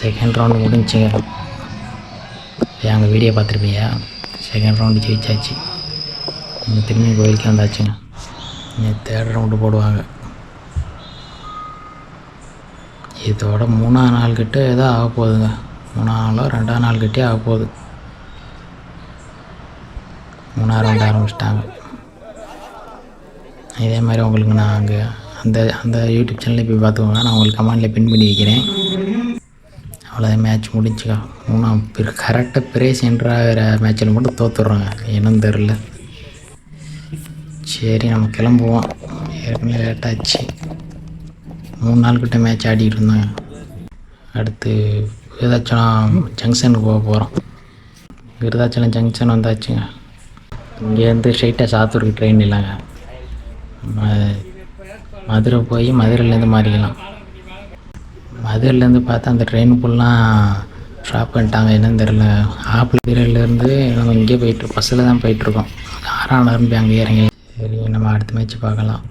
Second round முடிஞ்சுங்க. அங்கே video பார்த்துருப்பியா? செகண்ட் ரவுண்டு ஜெயிச்சாச்சு. இங்கே திரும்பி கோயிலுக்கு வந்தாச்சுங்க. இங்கே தேர்ட் ரவுண்டு போடுவாங்க. இதோட 3ஆம் நாள் கிட்ட ஏதோ ஆக போகுதுங்க. 3ஆம் நாளோ 2ஆம் நாள் கிட்டே ஆக போகுது. 3ஆம் ரவுண்டு ஆரம்பிச்சிட்டாங்க. இதே மாதிரி உங்களுக்கு நான் அங்கே அந்த யூடியூப் சேனலில் போய் பார்த்துக்கோங்க. நான் உங்களுக்கு கமெண்டில் பின் பண்ணி வைக்கிறேன். அவ்வளோதான், மேட்ச் முடிஞ்சுக்கா. 3ஆம் கரெக்டாக பிரேஸ் என்ட்ராகிற மேட்சில் மட்டும் தோற்றுட்றோங்க. என்னன்னு தெரில. சரி, நம்ம கிளம்புவோம். ஏற்கனவே லேட்டாச்சு. 3 நாள் கிட்ட மேட்ச் ஆடிக்கிட்டு இருந்தோங்க. அடுத்து விருதாச்சலம் ஜங்ஷனுக்கு போக போகிறோம். விருதாச்சலம் ஜங்ஷன் வந்தாச்சுங்க. இங்கேருந்து ஸ்ட்ரைட்டாக சாத்தூருக்கு ட்ரெயின் இல்லைங்க. மதுரை போய் மதுரையிலேருந்து மாறிக்கலாம். மதுரையிலேருந்து பார்த்தா அந்த ட்ரெயின் ஃபுல்லாக ட்ராப் பண்ணிட்டாங்க. என்னன்னு தெரில. ஆப்பிள்லேருந்து நம்ம இங்கே பஸ்ஸில் தான் போயிட்டுருக்கோம். 6ஆம் நகரம் போய் அங்கே இறங்கி. சரி, நம்ம அடுத்த மேட்ச் பார்க்கலாம்.